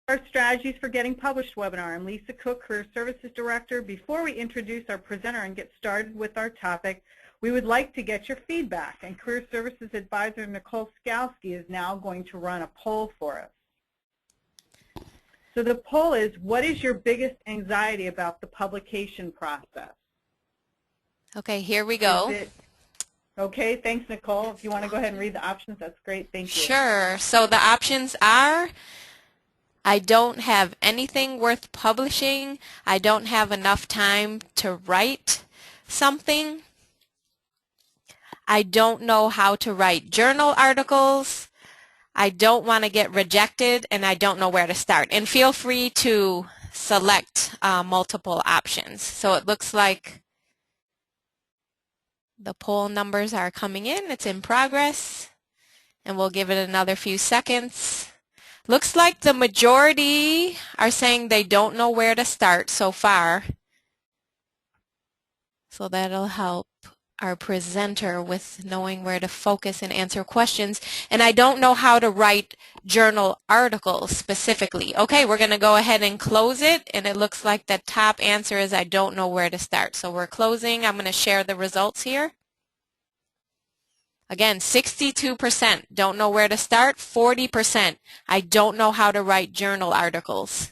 our Strategies for Getting Published webinar. I'm Lisa Cook, Career Services Director. Before we introduce our presenter and get started with our topic, we would like to get your feedback, and Career Services Advisor Nicole Skalski is now going to run a poll for us. So the poll is, what is your biggest anxiety about the publication process? Okay, here we go. Okay, thanks, Nicole. If you want to go ahead and read the options, that's great. Thank you. Sure. So the options are, I don't have anything worth publishing. I don't have enough time to write something. I don't know how to write journal articles. I don't want to get rejected, and I don't know where to start. And feel free to select multiple options. So it looks like the poll numbers are coming in. It's in progress, and we'll give it another few seconds. Looks like the majority are saying they don't know where to start so far. So that'll help our presenter with knowing where to focus and answer questions. And I don't know how to write journal articles specifically. Okay, we're going to go ahead and close it, and it looks like the top answer is I don't know where to start. So we're closing. I'm going to share the results here. Again, 62% don't know where to start, 40% I don't know how to write journal articles.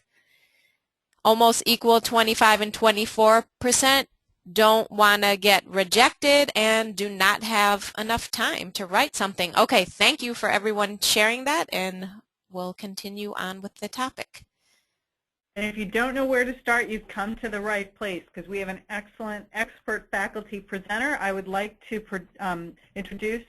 Almost equal, 25 and 24% don't want to get rejected and do not have enough time to write something. Okay, thank you for everyone sharing that, and we'll continue on with the topic. And if you don't know where to start, you've come to the right place, because we have an excellent expert faculty presenter. I would like to introduce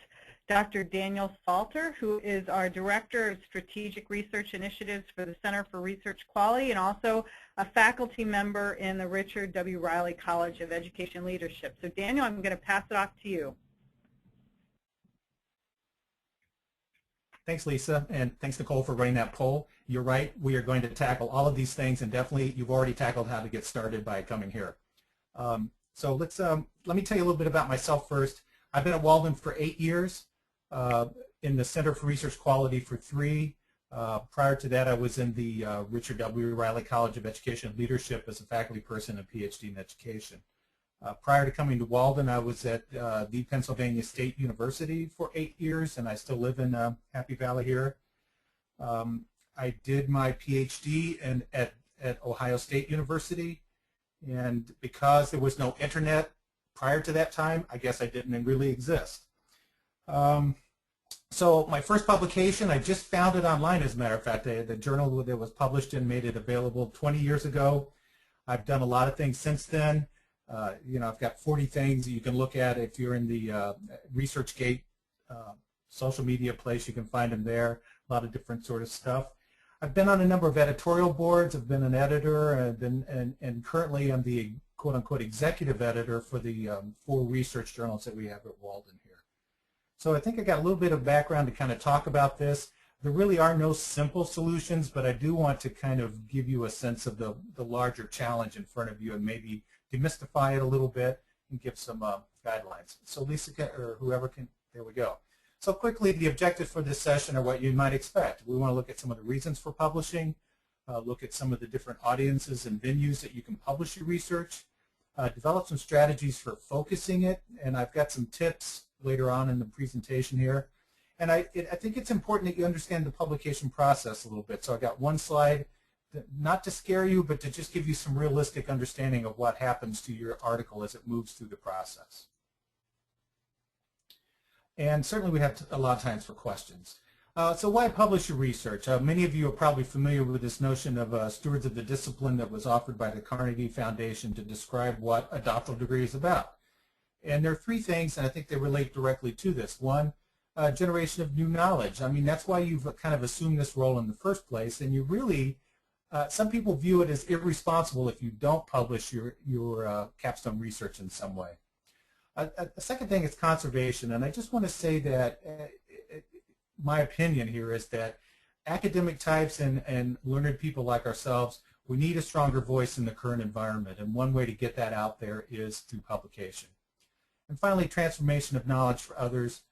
Dr. Daniel Salter, who is our Director of Strategic Research Initiatives for the Center for Research Quality, and also a faculty member in the Richard W. Riley College of Education Leadership. So Daniel, I'm going to pass it off to you. Thanks, Lisa, and thanks, Nicole, for running that poll. You're right, we are going to tackle all of these things, and definitely you've already tackled how to get started by coming here. So let me tell you a little bit about myself first. I've been at Walden for 8 years, in the Center for Research Quality for 3. Prior to that, I was in the Richard W. Riley College of Education and Leadership as a faculty person and PhD in education. Prior to coming to Walden, I was at the Pennsylvania State University for 8 years, and I still live in Happy Valley here. I did my PhD at Ohio State University, and because there was no internet prior to that time, I guess I didn't really exist. So my first publication, I just found it online, as a matter of fact. The journal that was published in made it available 20 years ago. I've done a lot of things since then. You know, I've got 40 things that you can look at if you're in the ResearchGate social media place. You can find them there, a lot of different sort of stuff. I've been on a number of editorial boards. I've been an editor, and currently I'm the quote-unquote executive editor for the 4 research journals that we have at Walden here. So I think I got a little bit of background to kind of talk about this. There really are no simple solutions, but I do want to kind of give you a sense of the larger challenge in front of you and maybe demystify it a little bit and give some guidelines. So Lisa, or whoever can, there we go. So quickly, the objectives for this session are what you might expect. We want to look at some of the reasons for publishing, look at some of the different audiences and venues that you can publish your research, develop some strategies for focusing it, and I've got some tips later on in the presentation here. And I think it's important that you understand the publication process a little bit. So I got one slide, not to scare you, but to just give you some realistic understanding of what happens to your article as it moves through the process. And certainly we have a lot of times for questions. So why publish your research? Many of you are probably familiar with this notion of stewards of the discipline that was offered by the Carnegie Foundation to describe what a doctoral degree is about. And there are 3 things, and I think they relate directly to this. One, generation of new knowledge. I mean, that's why you've kind of assumed this role in the first place, and you really, some people view it as irresponsible if you don't publish your capstone research in some way. The second thing is conservation, and I just want to say that my opinion here is that academic types and learned people like ourselves, we need a stronger voice in the current environment, and one way to get that out there is through publication. And finally, transformation of knowledge for others.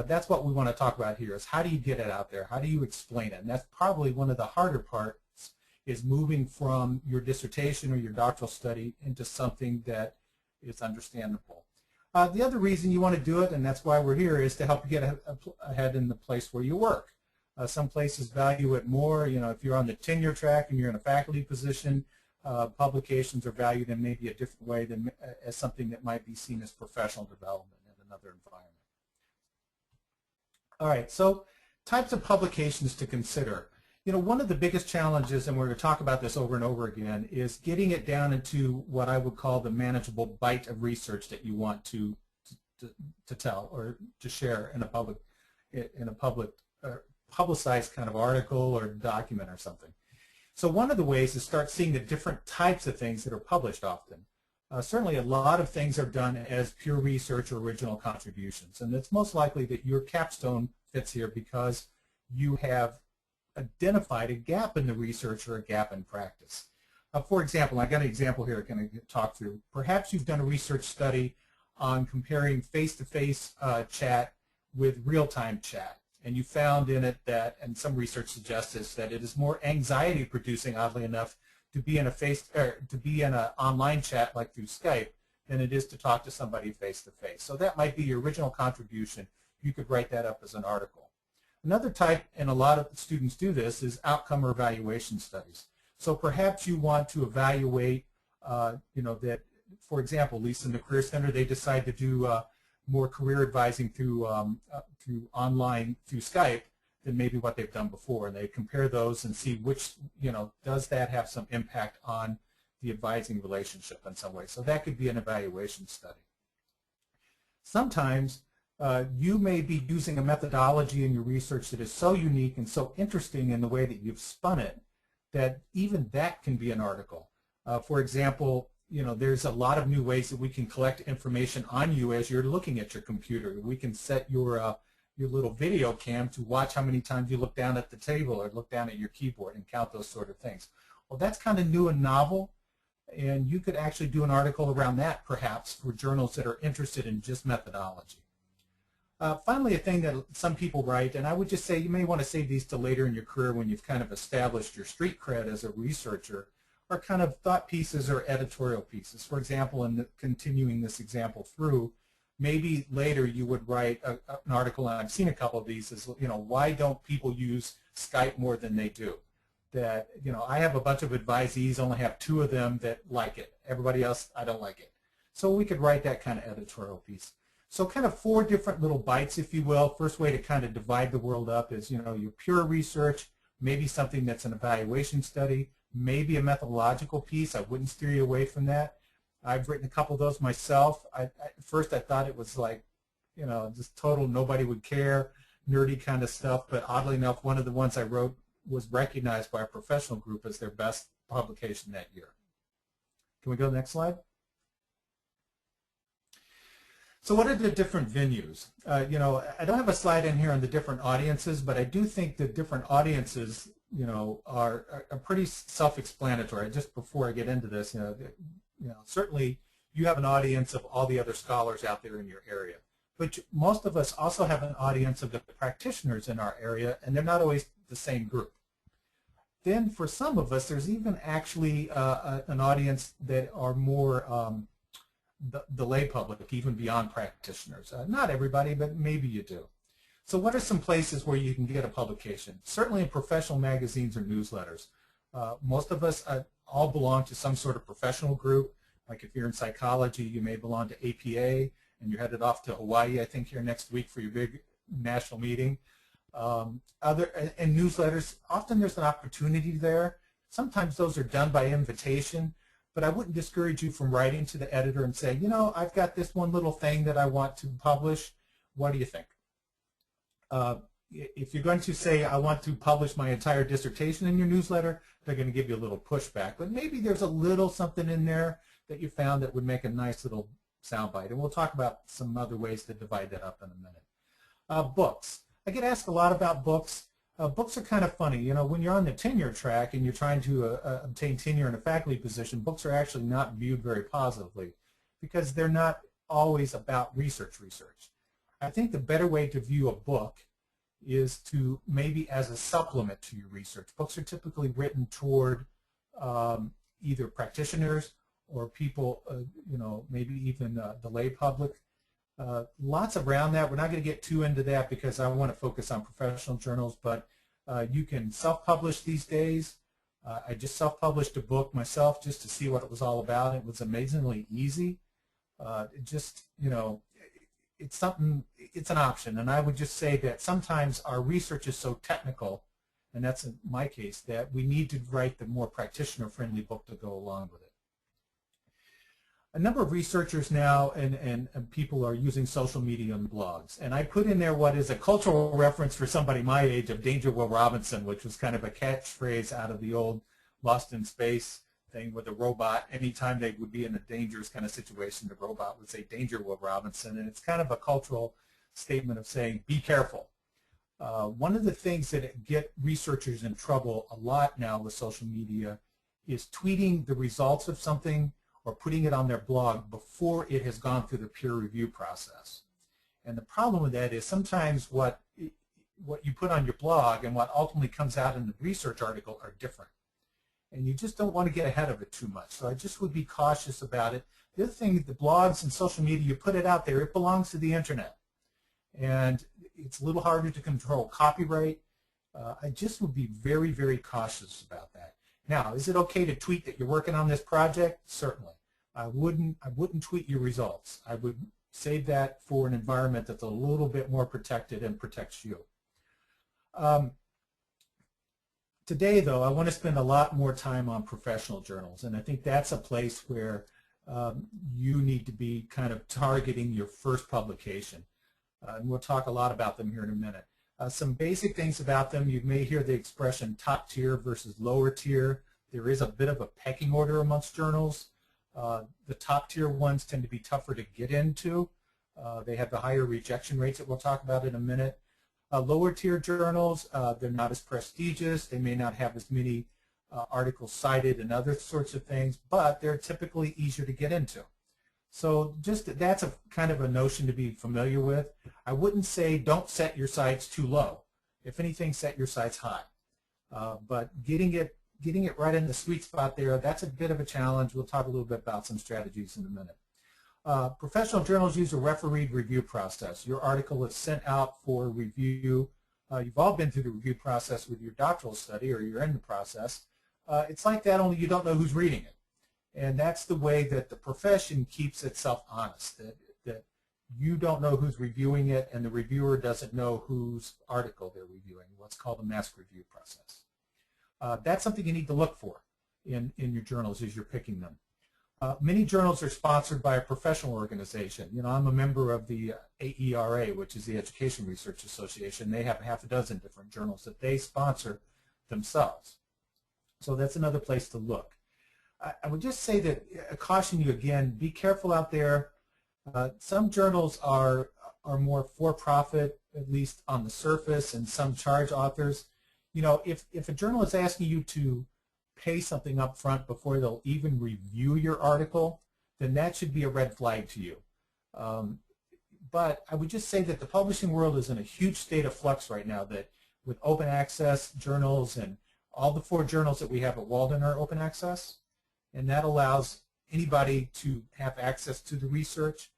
That's what we want to talk about here, is how do you get it out there? How do you explain it? And that's probably one of the harder parts is moving from your dissertation or your doctoral study into something that is understandable. The other reason you want to do it, and that's why we're here, is to help you get ahead in the place where you work. Some places value it more. You know, if you're on the tenure track and you're in a faculty position, publications are valued in maybe a different way than as something that might be seen as professional development in another environment. All right, so types of publications to consider. You know, one of the biggest challenges, and we're going to talk about this over and over again, is getting it down into what I would call the manageable bite of research that you want to tell or to share in a publicized kind of article or document or something. So one of the ways is start seeing the different types of things that are published often. Certainly a lot of things are done as pure research or original contributions, and it's most likely that your capstone fits here because you have identified a gap in the research or a gap in practice. For example, I got an example here I'm going to talk through. Perhaps you've done a research study on comparing face-to-face chat with real-time chat, and you found in it that, and some research suggests this, that it is more anxiety-producing, oddly enough, to be in an online chat like through Skype than it is to talk to somebody face-to-face. So that might be your original contribution. You could write that up as an article. Another type, and a lot of students do this, is outcome or evaluation studies. So perhaps you want to evaluate, you know, that, for example, at least in the Career Center, they decide to do more career advising through online, through Skype, than maybe what they've done before. And they compare those and see which, you know, does that have some impact on the advising relationship in some way. So that could be an evaluation study. Sometimes you may be using a methodology in your research that is so unique and so interesting in the way that you've spun it that even that can be an article. For example, you know, there's a lot of new ways that we can collect information on you as you're looking at your computer. We can set your little video cam to watch how many times you look down at the table or look down at your keyboard and count those sort of things. Well, that's kind of new and novel, and you could actually do an article around that perhaps for journals that are interested in just methodology. Finally, a thing that some people write, and I would just say you may want to save these to later in your career when you've kind of established your street cred as a researcher, are kind of thought pieces or editorial pieces. For example, in continuing this example through, maybe later you would write an article, and I've seen a couple of these, is, you know, why don't people use Skype more than they do? That, you know, I have a bunch of advisees, only have 2 of them that like it. Everybody else, I don't like it. So we could write that kind of editorial piece. So kind of 4 different little bites, if you will. First way to kind of divide the world up is, you know, your pure research, maybe something that's an evaluation study, maybe a methodological piece. I wouldn't steer you away from that. I've written a couple of those myself. At first I thought it was like, you know, just total nobody would care, nerdy kind of stuff, but oddly enough, one of the ones I wrote was recognized by a professional group as their best publication that year. Can we go to the next slide? So what are the different venues? You know, I don't have a slide in here on the different audiences, but I do think the different audiences, you know, are pretty self-explanatory. Just before I get into this, you know, certainly you have an audience of all the other scholars out there in your area, but most of us also have an audience of the practitioners in our area, and they're not always the same group. Then for some of us, there's even actually an audience that are more the lay public, even beyond practitioners. Not everybody, but maybe you do. So what are some places where you can get a publication? Certainly in professional magazines or newsletters. Most of us all belong to some sort of professional group. Like if you're in psychology, you may belong to APA, and you're headed off to Hawaii, I think, here next week for your big national meeting. And newsletters, often there's an opportunity there. Sometimes those are done by invitation, but I wouldn't discourage you from writing to the editor and saying, you know, I've got this one little thing that I want to publish. What do you think? If you're going to say, I want to publish my entire dissertation in your newsletter, they're going to give you a little pushback. But maybe there's a little something in there that you found that would make a nice little soundbite. And we'll talk about some other ways to divide that up in a minute. Books. I get asked a lot about books. Books are kind of funny. You know, when you're on the tenure track and you're trying to obtain tenure in a faculty position, books are actually not viewed very positively because they're not always about research. I think the better way to view a book is to maybe as a supplement to your research. Books are typically written toward either practitioners or people, you know, maybe even the lay public. Lots around that. We're not going to get too into that because I want to focus on professional journals, but you can self-publish these days. I just self-published a book myself just to see what it was all about. It was amazingly easy. It just, you know, it's something, it's an option. And I would just say that sometimes our research is so technical, and that's in my case, that we need to write the more practitioner-friendly book to go along with it. A number of researchers now and people are using social media and blogs. And I put in there what is a cultural reference for somebody my age of Danger Will Robinson, which was kind of a catchphrase out of the old Lost in Space thing with a robot. Anytime they would be in a dangerous kind of situation, the robot would say, Danger Will Robinson. And it's kind of a cultural statement of saying, be careful. One of the things that get researchers in trouble a lot now with social media is tweeting the results of something or putting it on their blog before it has gone through the peer review process. And the problem with that is sometimes what you put on your blog and what ultimately comes out in the research article are different. And you just don't want to get ahead of it too much. So I just would be cautious about it. The other thing, the blogs and social media, you put it out there, it belongs to the internet. And it's a little harder to control copyright. I just would be very, very cautious about that. Now, is it okay to tweet that you're working on this project? Certainly. I wouldn't tweet your results. I would save that for an environment that's a little bit more protected and protects you. Today, though, I want to spend a lot more time on professional journals, and I think that's a place where you need to be kind of targeting your first publication. And we'll talk a lot about them here in a minute. Some basic things about them, you may hear the expression top tier versus lower tier. There is a bit of a pecking order amongst journals. The top tier ones tend to be tougher to get into. They have the higher rejection rates that we'll talk about in a minute. Lower tier journals, they're not as prestigious. They may not have as many articles cited and other sorts of things, but they're typically easier to get into. So just that's a kind of a notion to be familiar with. I wouldn't say don't set your sights too low. If anything, set your sights high. But getting it right in the sweet spot there, that's a bit of a challenge. We'll talk a little bit about some strategies in a minute. Professional journals use a refereed review process. Your article is sent out for review. You've all been through the review process with your doctoral study, or you're in the process. It's like that, only you don't know who's reading it. And that's the way that the profession keeps itself honest, that you don't know who's reviewing it and the reviewer doesn't know whose article they're reviewing, what's called a mask review process. That's something you need to look for in your journals as you're picking them. Many journals are sponsored by a professional organization. You know, I'm a member of the AERA, which is the Education Research Association. They have half a dozen different journals that they sponsor themselves. So that's another place to look. I would just say that, I caution you again, be careful out there. Some journals are more for-profit, at least on the surface, and some charge authors. You know, if a journal is asking you to pay something up front before they'll even review your article, then that should be a red flag to you. But I would just say that the publishing world is in a huge state of flux right now, that with open access journals, and all the 4 journals that we have at Walden are open access. And that allows anybody to have access to the research.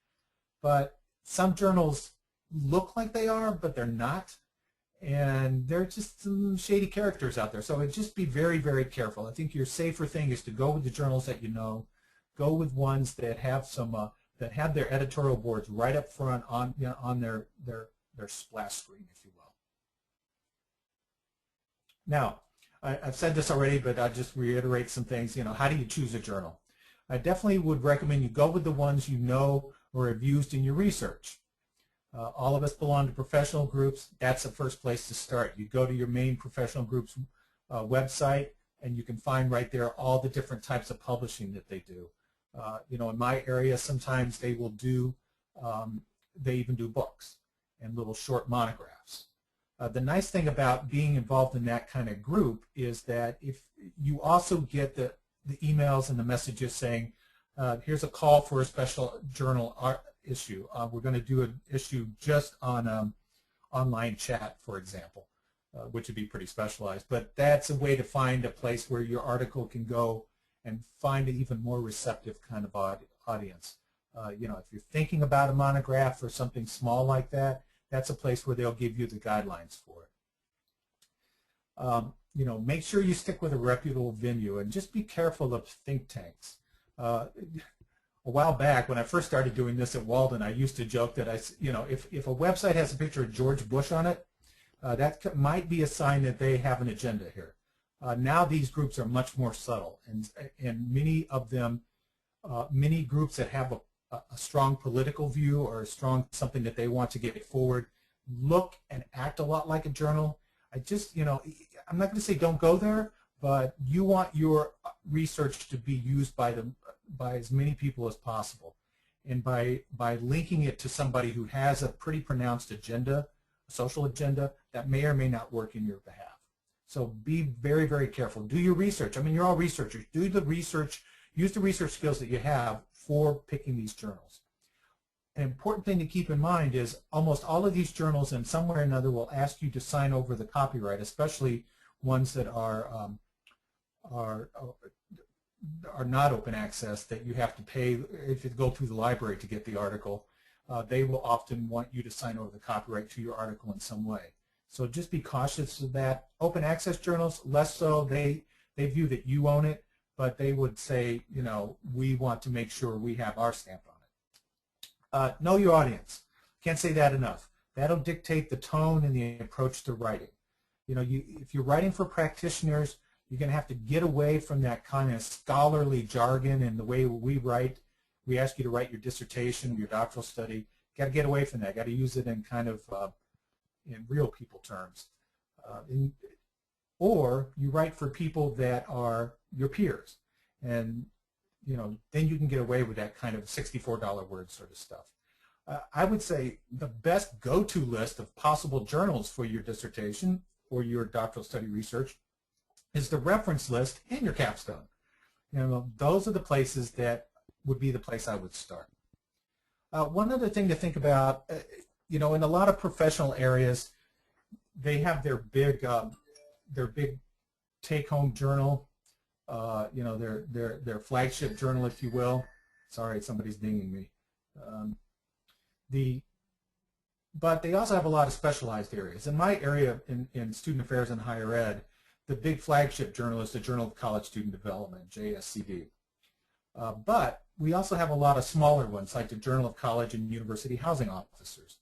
But some journals look like they are, but they're not. And there are just some shady characters out there. So just be very, very careful. I think your safer thing is to go with the journals that you know. Go with ones that have some that have their editorial boards right up front on, you know, on their splash screen, if you will. Now, I've said this already, but I'll just reiterate some things. You know, how do you choose a journal? I definitely would recommend you go with the ones you know or have used in your research. All of us belong to professional groups. That's the first place to start. You go to your main professional group's website, and you can find right there all the different types of publishing that they do. You know, in my area, sometimes they will do, they even do books and little short monographs. The nice thing about being involved in that kind of group is that if you also get the emails and the messages saying, here's a call for a special journal issue. We're going to do an issue just on online chat, for example. which would be pretty specialized. But that's a way to find a place where your article can go and find an even more receptive kind of audience. You know, if you're thinking about a monograph or something small like that, that's a place where they'll give you the guidelines for it. You know, make sure you stick with a reputable venue, and just be careful of think tanks. A while back, when I first started doing this at Walden, I used to joke that if a website has a picture of George Bush on it, that might be a sign that they have an agenda here. Now these groups are much more subtle, and many of them, many groups that have a strong political view or a strong something that they want to get forward look and act a lot like a journal. I just, you know, I'm not going to say don't go there, but you want your research to be used by as many people as possible. And by linking it to somebody who has a pretty pronounced agenda, a social agenda, that may or may not work in your behalf. So be very, very careful. Do your research. I mean, you're all researchers. Do the research. Use the research skills that you have for picking these journals. An important thing to keep in mind is almost all of these journals in some way or another will ask you to sign over the copyright, especially ones that are not open access, that you have to pay if you go through the library to get the article. They will often want you to sign over the copyright to your article in some way. So just be cautious of that. Open access journals, less so. They view that you own it, but they would say, you know, we want to make sure we have our stamp on it. Know your audience. Can't say that enough. That'll dictate the tone and the approach to writing. You know, if you're writing for practitioners, you're going to have to get away from that kind of scholarly jargon and the way we write. We ask you to write your dissertation, your doctoral study. You got to get away from that. Got to use it in kind of in real people terms. Or you write for people that are your peers, and you know, then you can get away with that kind of $64 word sort of stuff. I would say the best go-to list of possible journals for your dissertation or your doctoral study research is the reference list and your capstone. You know, those are the places that would be the place I would start. One other thing to think about, you know, in a lot of professional areas, they have their big take-home journal, you know, their flagship journal, if you will. Sorry, somebody's dinging me. But they also have a lot of specialized areas. In my area, in student affairs and higher ed, the big flagship journal is the Journal of College Student Development, JSCD. But we also have a lot of smaller ones, like the Journal of College and University Housing Officers.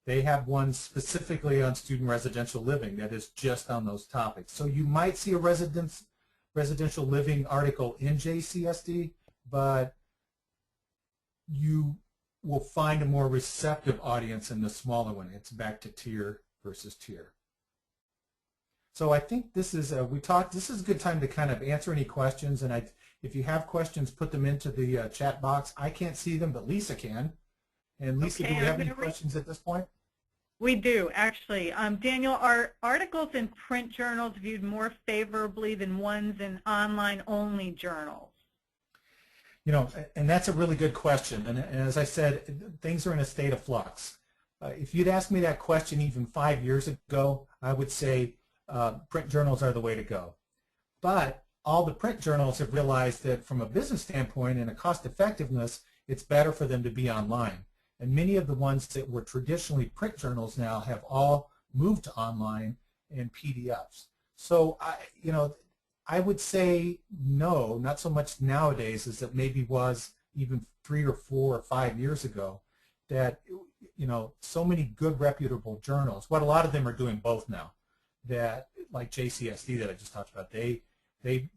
They have one specifically on student residential living that is just on those topics. So you might see a residential living article in JCSD, but you will find a more receptive audience in the smaller one. It's back to tier versus tier. So I think this is this is a good time to kind of answer any questions, and if you have questions, put them into the chat box. I can't see them, but Lisa can. And Lisa, Okay, do we have any questions at this point? We do, actually. Daniel, are articles in print journals viewed more favorably than ones in online-only journals? You know, and that's a really good question. And as I said, things are in a state of flux. If you'd asked me that question even 5 years ago, I would say print journals are the way to go. But all the print journals have realized that from a business standpoint and a cost effectiveness, it's better for them to be online. And many of the ones that were traditionally print journals now have all moved to online and PDFs. So, you know, I would say no, not so much nowadays as it maybe was even 3 or 4 or 5 years ago, that, you know, so many good reputable journals, what a lot of them are doing both now, that like JCSD that I just talked about, they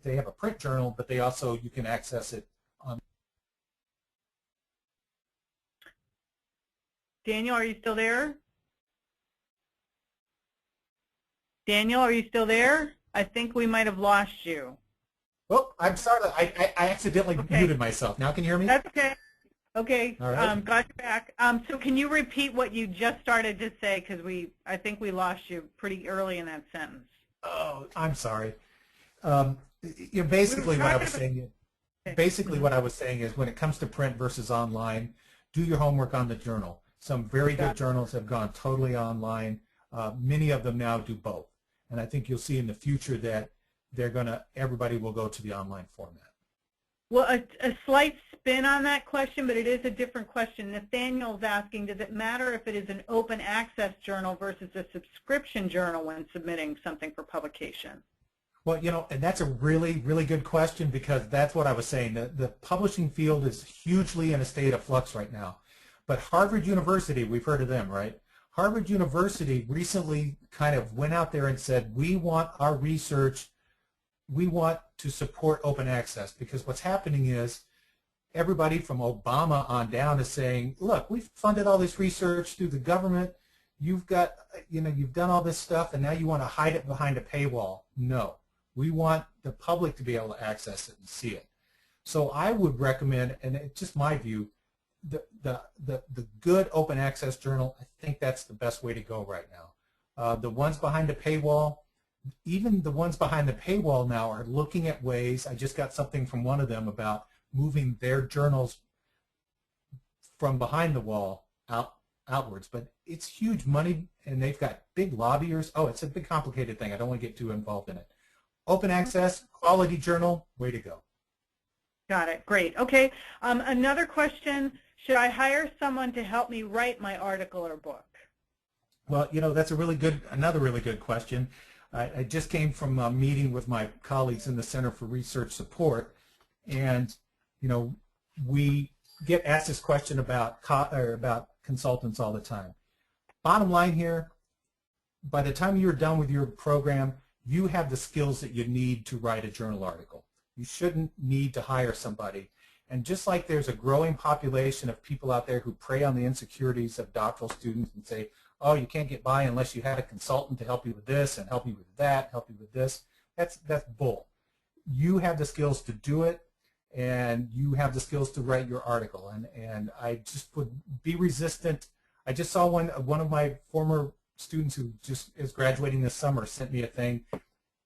have a print journal, but they also, you can access it on. Daniel, are you still there? Daniel, are you still there? I think we might have lost you. Oh, I'm sorry. I accidentally muted myself. Now can you hear me? That's okay. Okay, All right. got you back. So can you repeat what you just started to say? Because I think we lost you pretty early in that sentence. Oh, I'm sorry. You know, basically what I was saying is, what I was saying is, when it comes to print versus online, do your homework on the journal. Some very good journals have gone totally online. Many of them now do both. And I think you'll see in the future that everybody will go to the online format. Well, a slight spin on that question, but it is a different question. Nathaniel's asking, does it matter if it is an open access journal versus a subscription journal when submitting something for publication? Well, and that's a really, really good question, because that's what I was saying. The publishing field is hugely in a state of flux right now. But Harvard University, we've heard of them, right? Harvard University recently kind of went out there and said, we want our research, we want to support open access, because what's happening is everybody from Obama on down is saying, look, we've funded all this research through the government. You've got, you've done all this stuff, and now you want to hide it behind a paywall. No, we want the public to be able to access it and see it. So I would recommend, and it's just my view, the good open access journal, I think that's the best way to go right now. The ones behind the paywall, even the ones behind the paywall now are looking at ways. I just got something from one of them about moving their journals from behind the wall outwards. But it's huge money, and they've got big lobbyers. Oh, it's a big complicated thing. I don't want to get too involved in it. Open access, quality journal, way to go. Got it. Great. Okay. Another question, should I hire someone to help me write my article or book? Well, that's another really good question. I just came from a meeting with my colleagues in the Center for Research Support, and we get asked this question about consultants all the time. Bottom line here, by the time you're done with your program, you have the skills that you need to write a journal article. You shouldn't need to hire somebody. And just like there's a growing population of people out there who prey on the insecurities of doctoral students and say, oh, you can't get by unless you had a consultant to help you with this and help you with that, help you with this. That's bull. You have the skills to do it, and you have the skills to write your article. And I just would be resistant. I just saw one of my former students who just is graduating this summer sent me a thing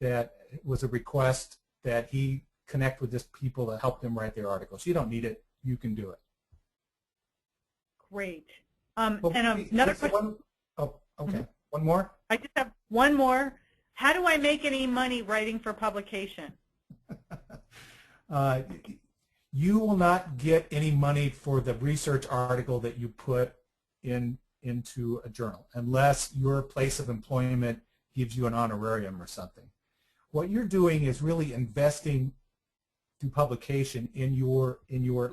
that was a request that he connect with this people that help them write their articles. You don't need it. You can do it. Great. And another question. Oh, okay. One more? I just have one more. How do I make any money writing for publication? You will not get any money for the research article that you put into a journal unless your place of employment gives you an honorarium or something. What you're doing is really investing through publication in your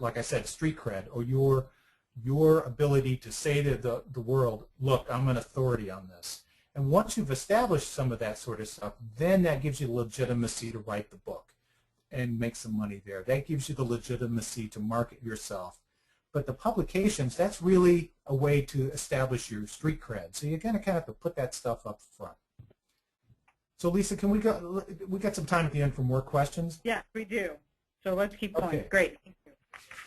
like I said, street cred, or your ability to say to the world, look, I'm an authority on this. And once you've established some of that sort of stuff, then that gives you legitimacy to write the book and make some money there. That gives you the legitimacy to market yourself. But the publications, that's really a way to establish your street cred. So you're going to kind of have to put that stuff up front. So Lisa, can we got some time at the end for more questions? Yeah, we do. So let's keep going. Okay. Great.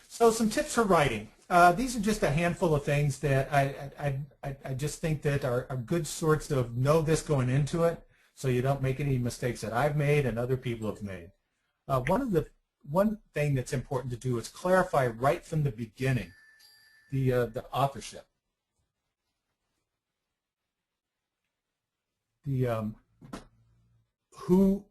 So some tips for writing. These are just a handful of things that I just think that are good sorts of know this going into it, so you don't make any mistakes that I've made and other people have made. One thing that's important to do is clarify right from the beginning the authorship. Who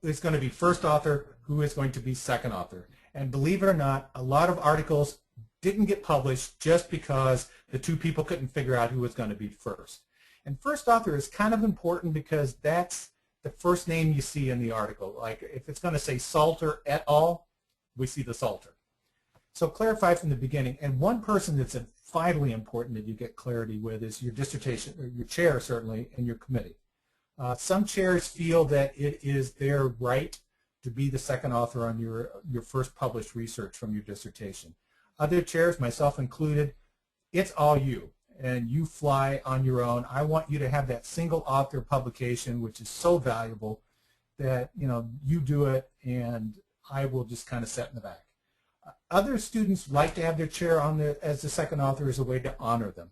is going to be first author, who is going to be second author. And believe it or not, a lot of articles didn't get published just because the two people couldn't figure out who was going to be first. And first author is kind of important because that's the first name you see in the article. Like if it's going to say Salter et al., we see the Salter. So clarify from the beginning. And one person that's vitally important that you get clarity with is your dissertation, or your chair certainly, and your committee. Some chairs feel that it is their right to be the second author on your first published research from your dissertation. Other chairs, myself included, it's all you, and you fly on your own. I want you to have that single author publication, which is so valuable that you do it, and I will just kind of sit in the back. Other students like to have their chair on as the second author as a way to honor them.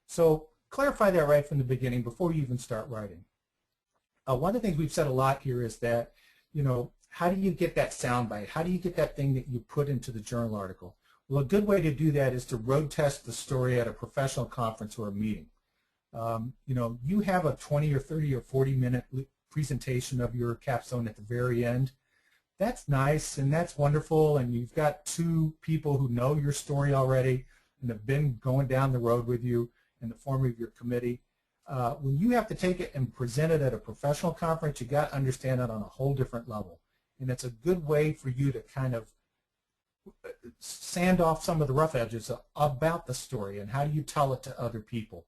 So clarify that right from the beginning before you even start writing. One of the things we've said a lot here is that, how do you get that soundbite? How do you get that thing that you put into the journal article? Well, a good way to do that is to road test the story at a professional conference or a meeting. You have a 20 or 30 or 40 minute presentation of your capstone at the very end. That's nice and that's wonderful, and you've got two people who know your story already and have been going down the road with you in the form of your committee. When you have to take it and present it at a professional conference, you got to understand it on a whole different level. And it's a good way for you to kind of sand off some of the rough edges about the story and how do you tell it to other people.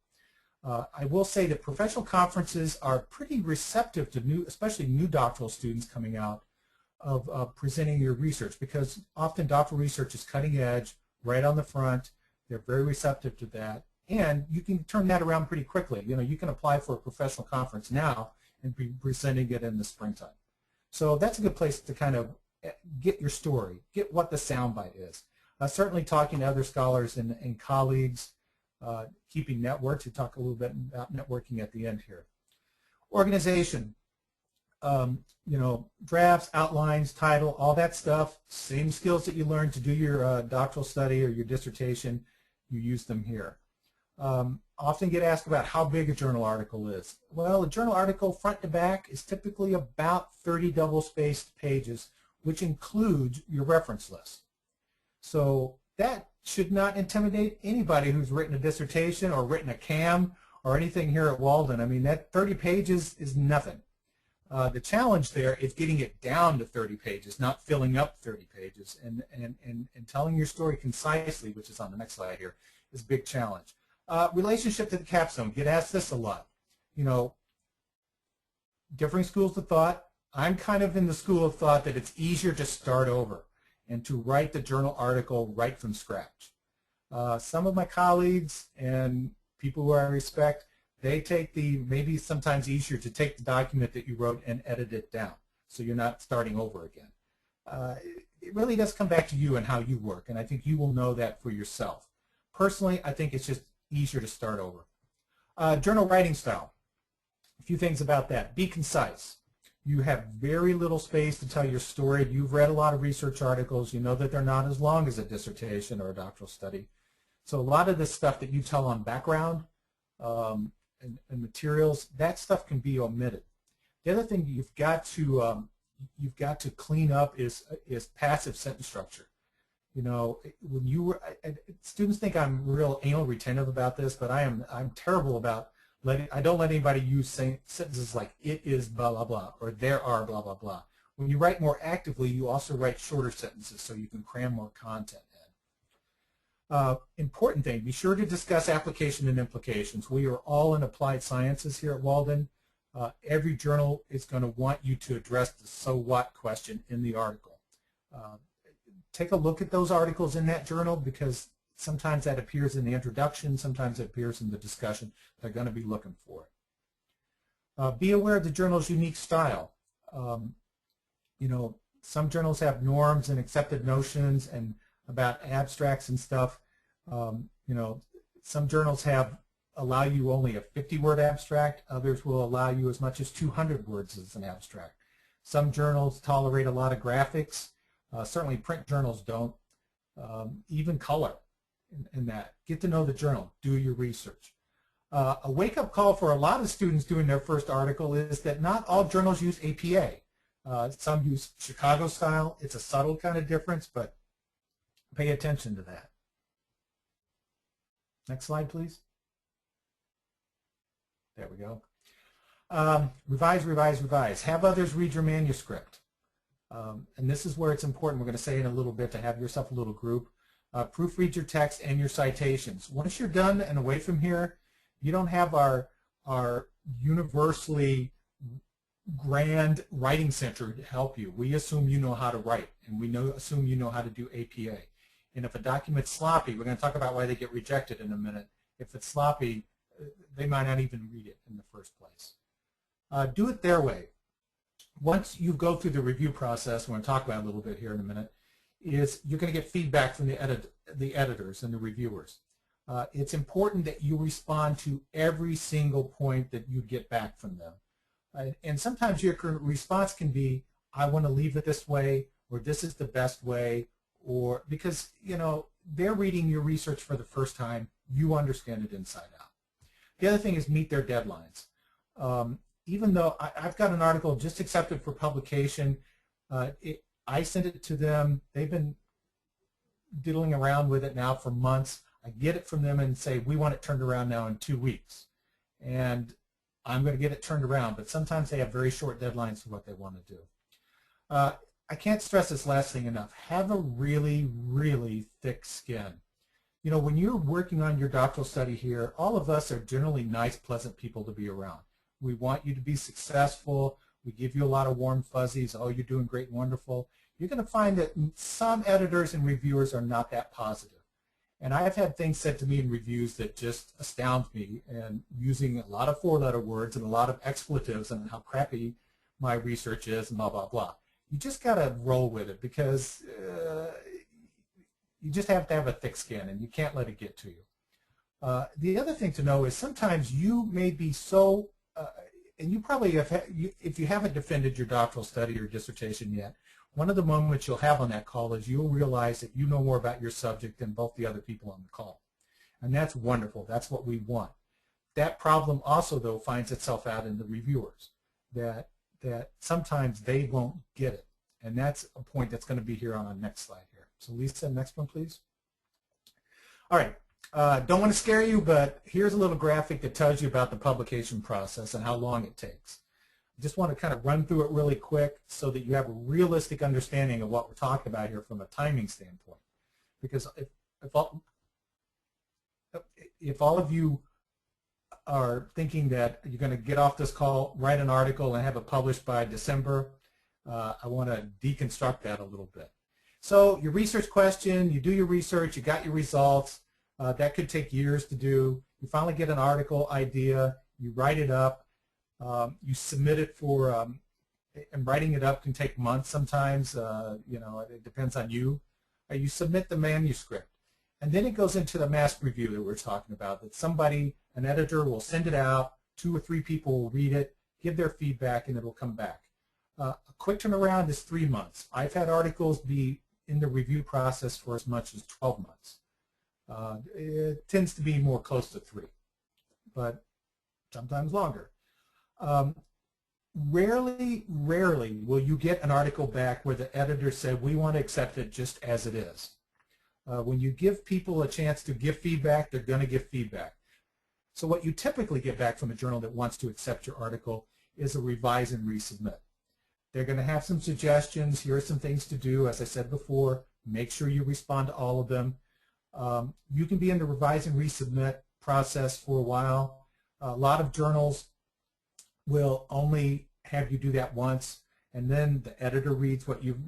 I will say that professional conferences are pretty receptive to especially new doctoral students coming out of presenting your research, because often doctoral research is cutting edge, right on the front. They're very receptive to that. And you can turn that around pretty quickly. You know, you can apply for a professional conference now and be presenting it in the springtime. So that's a good place to kind of get your story, get what the soundbite is. Certainly talking to other scholars and colleagues, keeping networks. We talk a little bit about networking at the end here. Organization, you know, drafts, outlines, title, all that stuff, same skills that you learned to do your doctoral study or your dissertation, you use them here. Often get asked about how big a journal article is. Well, a journal article front to back is typically about 30 double-spaced pages, which includes your reference list. So that should not intimidate anybody who's written a dissertation or written a CAM or anything here at Walden. I mean, that 30 pages is nothing. The challenge there is getting it down to 30 pages, not filling up 30 pages, and telling your story concisely, which is on the next slide here, is a big challenge. Relationship to the capstone. Get asked this a lot. You know, differing schools of thought. I'm kind of in the school of thought that it's easier to start over and to write the journal article right from scratch. Some of my colleagues and people who I respect, they take maybe sometimes easier to take the document that you wrote and edit it down so you're not starting over again. It really does come back to you and how you work, and I think you will know that for yourself. Personally, I think it's just easier to start over. Journal writing style. A few things about that. Be concise. You have very little space to tell your story. You've read a lot of research articles. You know that they're not as long as a dissertation or a doctoral study. So a lot of the stuff that you tell on background and materials, that stuff can be omitted. The other thing you've got to clean up is passive sentence structure. You know, when students think I'm real anal retentive about this, but I'm terrible about I don't let anybody use sentences like "it is blah blah blah" or "there are blah blah blah." When you write more actively, you also write shorter sentences so you can cram more content in. Important thing: be sure to discuss application and implications. We are all in applied sciences here at Walden. Every journal is going to want you to address the "so what" question in the article. Take a look at those articles in that journal, because sometimes that appears in the introduction, sometimes it appears in the discussion. They're going to be looking for it. Be aware of the journal's unique style. You know, some journals have norms and accepted notions and about abstracts and stuff. You know, some journals allow you only a 50-word abstract. Others will allow you as much as 200 words as an abstract. Some journals tolerate a lot of graphics. Certainly print journals don't. Even color in that. Get to know the journal. Do your research. A wake-up call for a lot of students doing their first article is that not all journals use APA. Some use Chicago style. It's a subtle kind of difference, but pay attention to that. Next slide, please. There we go. Revise, revise, revise. Have others read your manuscript. And this is where it's important. We're going to say in a little bit to have yourself a little group. Proofread your text and your citations. Once you're done and away from here, you don't have our universally grand writing center to help you. We assume you know how to write, and we assume you know how to do APA. And if a document's sloppy, we're going to talk about why they get rejected in a minute. If it's sloppy, they might not even read it in the first place. Do it their way. Once you go through the review process, we're going to talk about it a little bit here in a minute, is you're going to get feedback from the editors and the reviewers. It's important that you respond to every single point that you get back from them. And sometimes your response can be, I want to leave it this way, or this is the best way, or because, you know, they're reading your research for the first time, you understand it inside out. The other thing is meet their deadlines. even though I've got an article just accepted for publication, I send it to them. They've been diddling around with it now for months. I get it from them and say, we want it turned around now in 2 weeks. And I'm going to get it turned around, but sometimes they have very short deadlines for what they want to do. I can't stress this last thing enough. Have a really, really thick skin. You know, when you're working on your doctoral study here, all of us are generally nice, pleasant people to be around. We want you to be successful. We give you a lot of warm fuzzies. Oh, you're doing great and wonderful. You're going to find that some editors and reviewers are not that positive. And I've had things said to me in reviews that just astound me, and using a lot of four-letter words and a lot of expletives and how crappy my research is and blah, blah, blah. You just got to roll with it, because you just have to have a thick skin, and you can't let it get to you. The other thing to know is sometimes you may be so, and you probably have, if you haven't defended your doctoral study or dissertation yet, one of the moments you'll have on that call is you'll realize that you know more about your subject than both the other people on the call. And that's wonderful. That's what we want. That problem also, though, finds itself out in the reviewers, that sometimes they won't get it. And that's a point that's going to be here on our next slide here. So Lisa, next one, please. All right. Don't want to scare you, but here's a little graphic that tells you about the publication process and how long it takes. I just want to kind of run through it really quick so that you have a realistic understanding of what we're talking about here from a timing standpoint. Because if all of you are thinking that you're going to get off this call, write an article, and have it published by December, I want to deconstruct that a little bit. So your research question, you do your research, you got your results. That could take years to do. You finally get an article idea, you write it up, you submit it for, and writing it up can take months sometimes, you know, it depends on you. You submit the manuscript, and then it goes into the mass review that we're talking about, that somebody, an editor, will send it out, 2 or 3 people will read it, give their feedback, and it will come back. A quick turnaround is 3 months. I've had articles be in the review process for as much as 12 months. It tends to be more close to 3, but sometimes longer. Rarely will you get an article back where the editor said, we want to accept it just as it is. When you give people a chance to give feedback, they're going to give feedback. So what you typically get back from a journal that wants to accept your article is a revise and resubmit. They're going to have some suggestions. Here are some things to do. As I said before, make sure you respond to all of them. You can be in the revise and resubmit process for a while. A lot of journals will only have you do that once, and then the editor reads what you've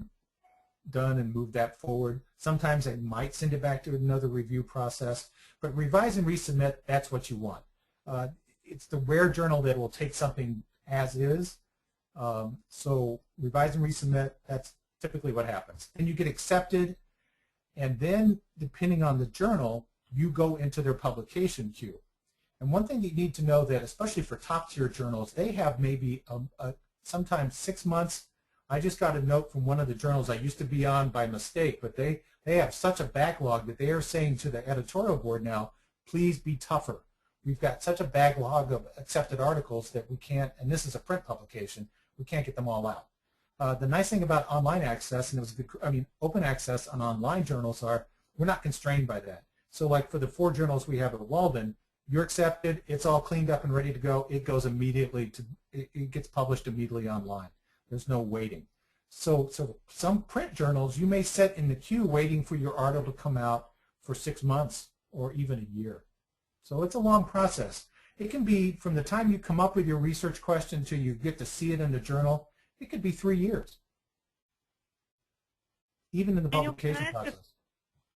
done and move that forward. Sometimes they might send it back to another review process, but revise and resubmit, that's what you want. It's the rare journal that will take something as is. So revise and resubmit, that's typically what happens. Then you get accepted, and then depending on the journal, you go into their publication queue. And one thing you need to know that, especially for top-tier journals, they have maybe sometimes 6 months. I just got a note from one of the journals I used to be on by mistake, but they have such a backlog that they are saying to the editorial board now, please be tougher. We've got such a backlog of accepted articles that we can't, and this is a print publication, we can't get them all out. The nice thing about online access, and it was good, I mean, open access on online journals are, we're not constrained by that. So like for the 4 journals we have at Walden, you're accepted, it's all cleaned up and ready to go, it goes immediately to, it gets published immediately online. There's no waiting. So some print journals, you may sit in the queue waiting for your article to come out for 6 months or even a year. So it's a long process. It can be from the time you come up with your research question until you get to see it in the journal, it could be 3 years, even in the publication process.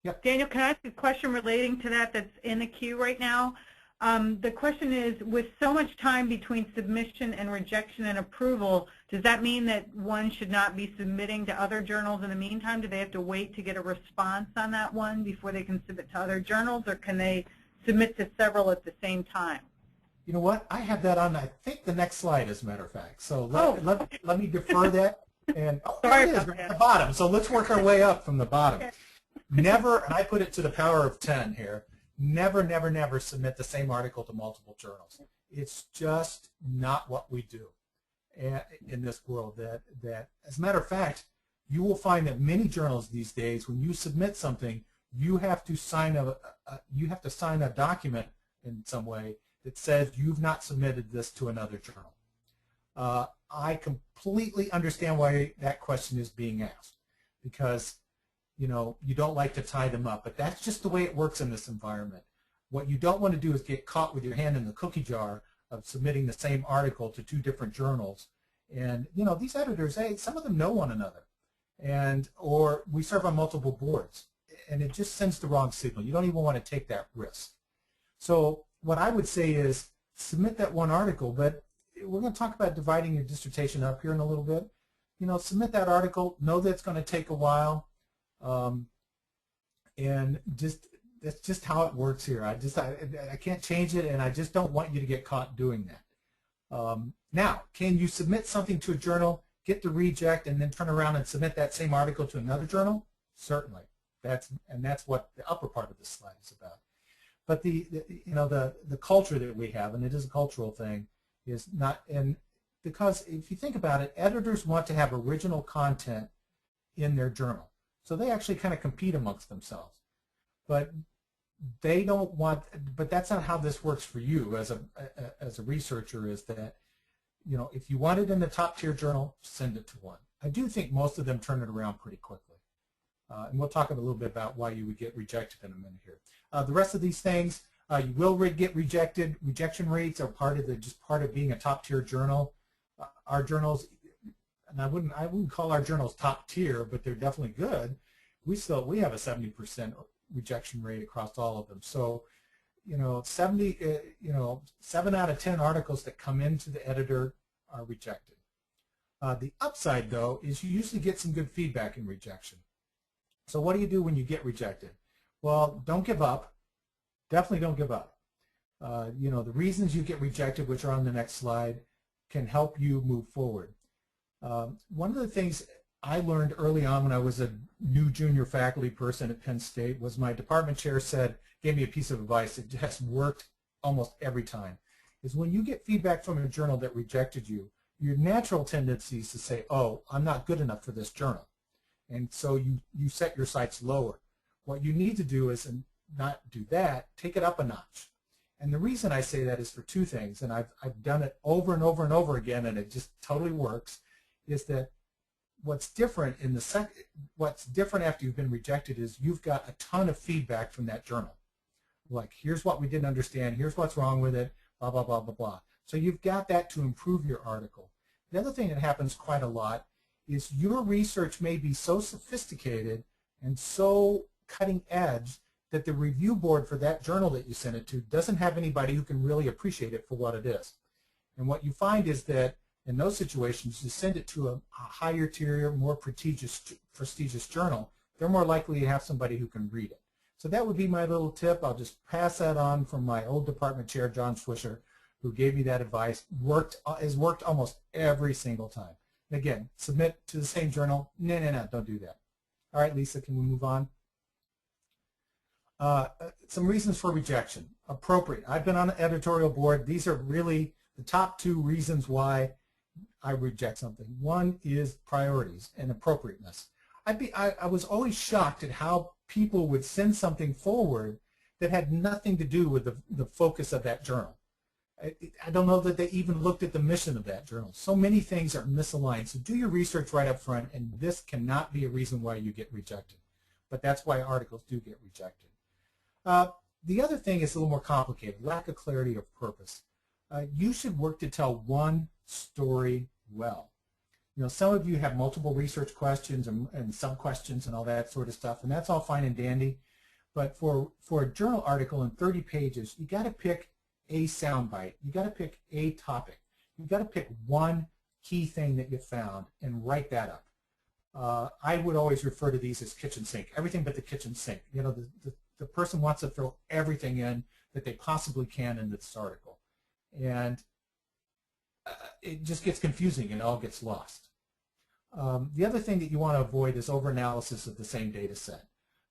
Yep. Daniel, can I ask a question relating to that that's in the queue right now? The question is, with so much time between submission and rejection and approval, does that mean that one should not be submitting to other journals in the meantime? Do they have to wait to get a response on that one before they can submit to other journals, or can they submit to several at the same time? You know what? I have that on, I think, the next slide, as a matter of fact. So let me defer that. And there it is, right at the bottom. So let's work our way up from the bottom. Okay. Never, and I put it to the power of 10 here, never, never, never submit the same article to multiple journals. It's just not what we do in this world. That as a matter of fact, you will find that many journals these days, when you submit something, you have to sign a document in some way that says you've not submitted this to another journal. I completely understand why that question is being asked, because you don't like to tie them up, but that's just the way it works in this environment. What you don't want to do is get caught with your hand in the cookie jar of submitting the same article to 2 different journals. And these editors, hey, some of them know one another, or we serve on multiple boards, and it just sends the wrong signal. You don't even want to take that risk. So what I would say is submit that one article, but we're going to talk about dividing your dissertation up here in a little bit. Submit that article, know that it's going to take a while, and that's just how it works here. I can't change it, and I just don't want you to get caught doing that. Now, can you submit something to a journal, get the reject, and then turn around and submit that same article to another journal? Certainly. That's what the upper part of this slide is about. But the culture that we have, and it is a cultural thing, is not, and because if you think about it, editors want to have original content in their journal. So they actually kind of compete amongst themselves. But they don't want, but that's not how this works for you as a researcher, is that, if you want it in the top tier journal, send it to one. I do think most of them turn it around pretty quickly. And we'll talk a little bit about why you would get rejected in a minute here. The rest of these things, you will get rejected. Rejection rates are just part of being a top tier journal. Our journals, and I wouldn't call our journals top tier, but they're definitely good. We have a 70% rejection rate across all of them. So, 7 out of 10 articles that come into the editor are rejected. The upside, though, is you usually get some good feedback in rejection. So what do you do when you get rejected? Well, don't give up. Definitely don't give up. The reasons you get rejected, which are on the next slide, can help you move forward. One of the things I learned early on when I was a new junior faculty person at Penn State was my department chair gave me a piece of advice that just worked almost every time, is when you get feedback from a journal that rejected you, your natural tendency is to say, oh, I'm not good enough for this journal. And so you set your sights lower. What you need to do is not do that, take it up a notch. And the reason I say that is for 2 things, and I've done it over and over and over again, and it just totally works, is that what's different after you've been rejected is you've got a ton of feedback from that journal. Like, here's what we didn't understand, here's what's wrong with it, blah, blah, blah, blah, blah. So you've got that to improve your article. The other thing that happens quite a lot is your research may be so sophisticated and so cutting edge that the review board for that journal that you sent it to doesn't have anybody who can really appreciate it for what it is. And what you find is that in those situations, you send it to a higher tier, more prestigious journal, they're more likely to have somebody who can read it. So that would be my little tip. I'll just pass that on from my old department chair, John Swisher, who gave me that advice. Has worked almost every single time. And again, submit to the same journal. No, don't do that. All right, Lisa, can we move on? Some reasons for rejection. Appropriate. I've been on the editorial board. These are really the top 2 reasons why I reject something. One is priorities and appropriateness. I was always shocked at how people would send something forward that had nothing to do with the focus of that journal. I don't know that they even looked at the mission of that journal. So many things are misaligned. So do your research right up front, and this cannot be a reason why you get rejected. But that's why articles do get rejected. The other thing is a little more complicated, lack of clarity of purpose. You should work to tell one story well. Some of you have multiple research questions and sub-questions and all that sort of stuff, and that's all fine and dandy. But for a journal article in 30 pages, you got to pick a soundbite. You got to pick a topic. You got to pick one key thing that you found and write that up. I would always refer to these as kitchen sink, everything but the kitchen sink. The person wants to throw everything in that they possibly can in this article. And it just gets confusing and it all gets lost. The other thing that you want to avoid is overanalysis of the same data set.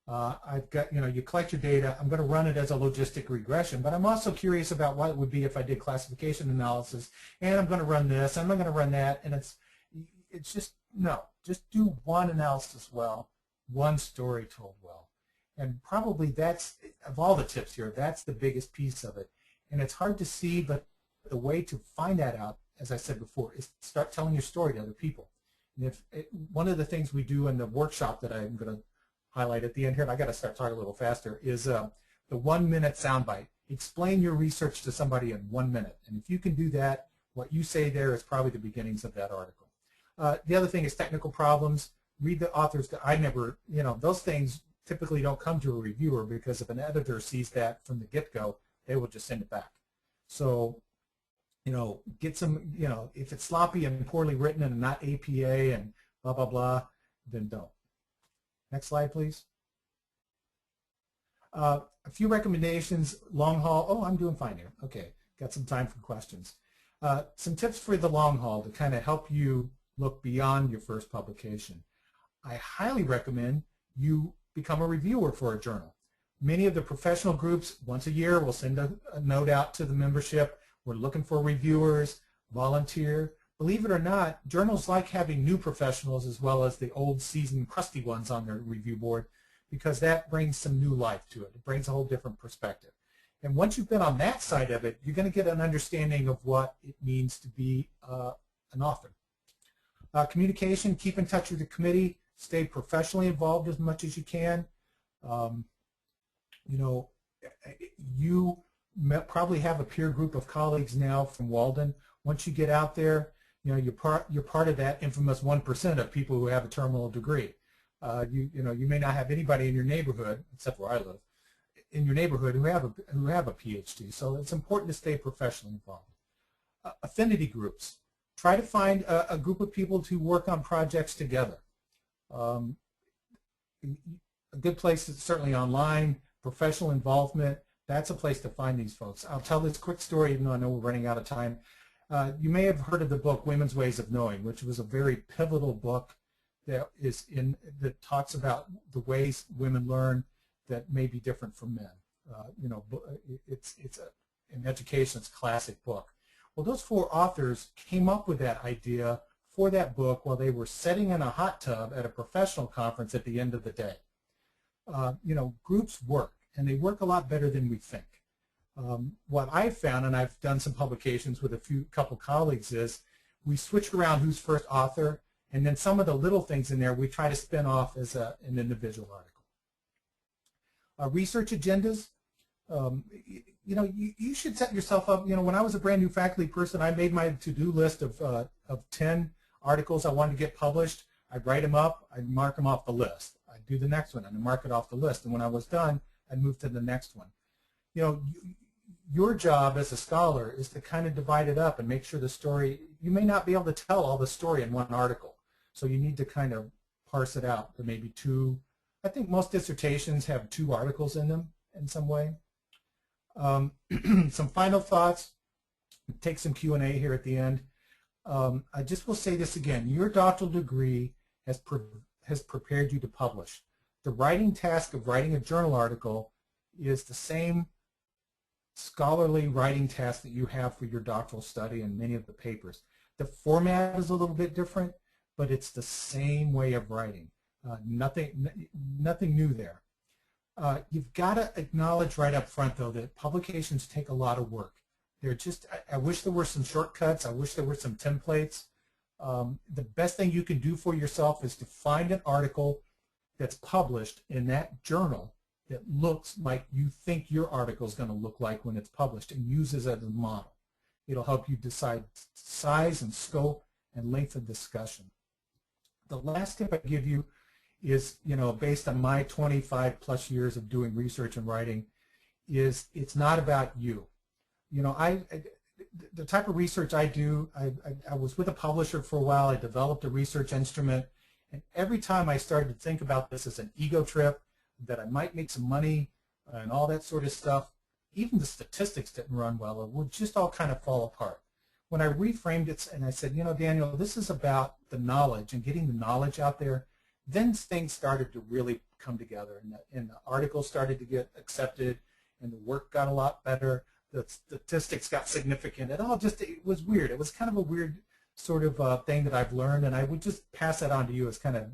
I've got, you collect your data. I'm going to run it as a logistic regression, but I'm also curious about what it would be if I did classification analysis, and I'm going to run this, and I'm going to run that, and it's just, no, just do one analysis well, one story told well. And probably that's, of all the tips here, that's the biggest piece of it. And it's hard to see, but the way to find that out, as I said before, is start telling your story to other people. And one of the things we do in the workshop that I'm going to highlight at the end here, and I got to start talking a little faster, is the 1 minute soundbite. Explain your research to somebody in 1 minute. And if you can do that, what you say there is probably the beginnings of that article. The other thing is technical problems. Read the author's, those things typically don't come to a reviewer, because if an editor sees that from the get-go, they will just send it back. So, get some, if it's sloppy and poorly written and not APA and blah, blah, blah, then don't. Next slide, please. A few recommendations, long haul. Oh, I'm doing fine here. Okay, got some time for questions. Some tips for the long haul to kind of help you look beyond your first publication. I highly recommend you become a reviewer for a journal. Many of the professional groups, once a year, will send a note out to the membership. We're looking for reviewers, volunteer. Believe it or not, journals like having new professionals as well as the old seasoned crusty ones on their review board, because that brings some new life to it. It brings a whole different perspective. And once you've been on that side of it, you're going to get an understanding of what it means to be an author. Communication, keep in touch with the committee, stay professionally involved as much as you can. You probably have a peer group of colleagues now from Walden. Once you get out there, you're part of that infamous 1% of people who have a terminal degree. You may not have anybody in your neighborhood, except where I live, in your neighborhood who have a PhD. So it's important to stay professionally involved. Affinity groups. Try to find a group of people to work on projects together. A good place is certainly online, professional involvement. That's a place to find these folks. I'll tell this quick story, even though I know we're running out of time. You may have heard of the book Women's Ways of Knowing, which was a very pivotal book that talks about the ways women learn that may be different from men. In education, it's a classic book. Well, those 4 authors came up with that idea for that book while they were sitting in a hot tub at a professional conference at the end of the day. Groups work, and they work a lot better than we think. What I've found, and I've done some publications with a couple colleagues, is we switch around who's first author, and then some of the little things in there we try to spin off as an individual article. Research agendas. You should set yourself up. When I was a brand new faculty person, I made my to-do list of 10 articles I wanted to get published. I'd write them up. I'd mark them off the list. I'd do the next one, and I'd mark it off the list. And when I was done, I'd move to the next one. Your job as a scholar is to kind of divide it up and make sure the story, you may not be able to tell all the story in one article. So you need to kind of parse it out to maybe 2. I think most dissertations have 2 articles in them in some way. Some final thoughts. Take some Q&A here at the end. I just will say this again. Your doctoral degree has prepared you to publish. The writing task of writing a journal article is the same scholarly writing task that you have for your doctoral study and many of the papers. The format is a little bit different, but it's the same way of writing. Nothing new there. You've got to acknowledge right up front, though, that publications take a lot of work. They're just, I wish there were some shortcuts. I wish there were some templates. The best thing you can do for yourself is to find an article that's published in that journal that looks like you think your article is going to look like when it's published, and uses it as a model. It'll help you decide size and scope and length of discussion. The last tip I give you is, based on my 25+ years of doing research and writing, is it's not about you. The type of research I do, I was with a publisher for a while. I developed a research instrument, and every time I started to think about this as an ego trip, that I might make some money and all that sort of stuff, even the statistics didn't run well. It would just all kind of fall apart. When I reframed it and I said, Daniel, this is about the knowledge and getting the knowledge out there, then things started to really come together, and the articles started to get accepted, and the work got a lot better. The statistics got significant. It was weird. It was kind of a weird sort of thing that I've learned, and I would just pass that on to you as kind of,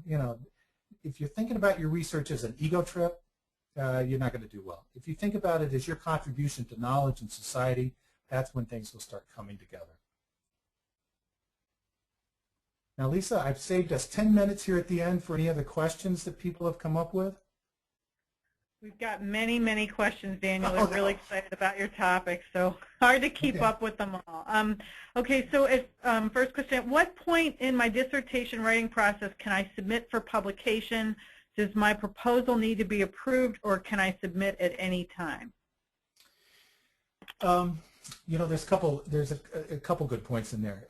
if you're thinking about your research as an ego trip, you're not going to do well. If you think about it as your contribution to knowledge and society, that's when things will start coming together. Now, Lisa, I've saved us 10 minutes here at the end for any other questions that people have come up with. We've got many, many questions, Daniel. We're really excited about your topic, so hard to keep up with them all. Okay, so first question, at what point in my dissertation writing process can I submit for publication? Does my proposal need to be approved, or can I submit at any time? There's a couple good points in there.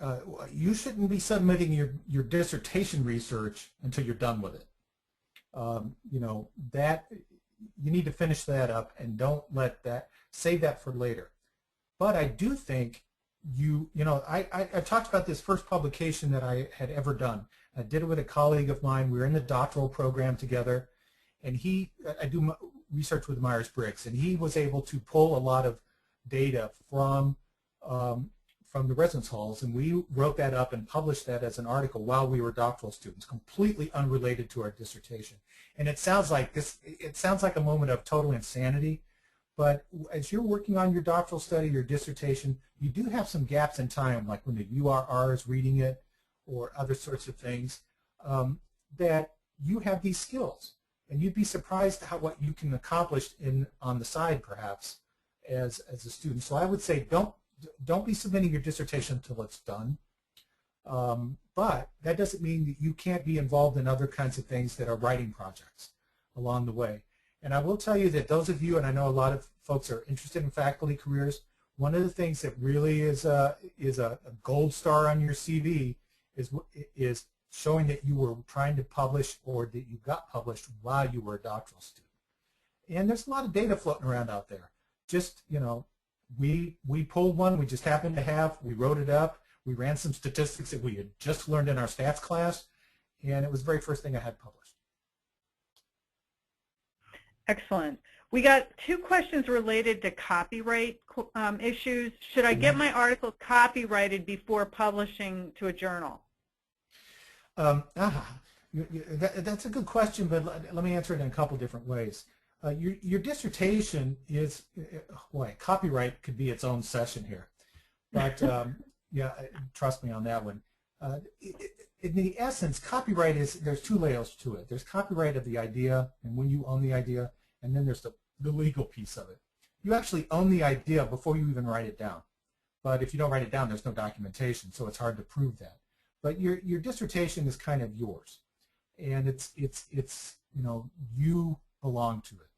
You shouldn't be submitting your dissertation research until you're done with it. You need to finish that up, and don't save that for later. But I do think I talked about this first publication that I had ever done. I did it with a colleague of mine. We were in the doctoral program together, and I do research with Myers-Briggs, and he was able to pull a lot of data from the residence halls, and we wrote that up and published that as an article while we were doctoral students, completely unrelated to our dissertation. And it sounds like a moment of total insanity, but as you're working on your doctoral study, your dissertation, you do have some gaps in time, like when the URR is reading it or other sorts of things, that you have these skills, and you'd be surprised at what you can accomplish on the side, perhaps, as a student. So I would say don't be submitting your dissertation until it's done. But that doesn't mean that you can't be involved in other kinds of things that are writing projects along the way. And I will tell you that those of you, and I know a lot of folks are interested in faculty careers, one of the things that really is a gold star on your CV is showing that you were trying to publish or that you got published while you were a doctoral student. And there's a lot of data floating around out there. Just, we pulled one we just happened to have, we wrote it up, we ran some statistics that we had just learned in our stats class, and it was the very first thing I had published. Excellent. We got two questions related to copyright issues. Should I get my article copyrighted before publishing to a journal? That's a good question, but let me answer it in a couple different ways. Your dissertation is, copyright could be its own session here. But yeah, trust me on that one. In the essence, copyright there's two layers to it. There's copyright of the idea, and when you own the idea, and then there's the legal piece of it. You actually own the idea before you even write it down. But if you don't write it down, there's no documentation, so it's hard to prove that. But your dissertation is kind of yours, and it's you belong to it.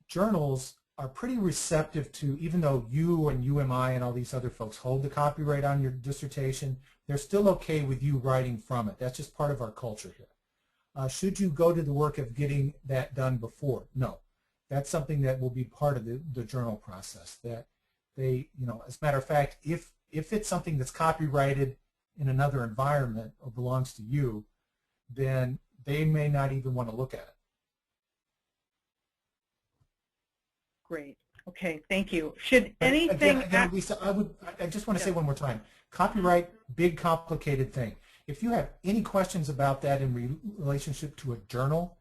Journals are pretty receptive to, even though you and UMI and all these other folks hold the copyright on your dissertation, they're still okay with you writing from it. That's just part of our culture here. Should you go to the work of getting that done before? No. That's something that will be part of the journal process. That they, as a matter of fact, if it's something that's copyrighted in another environment or belongs to you, then they may not even want to look at it. Great. Okay, thank you. Should anything... Again, Lisa, I just want to say one more time. Copyright, big, complicated thing. If you have any questions about that in relationship to a journal,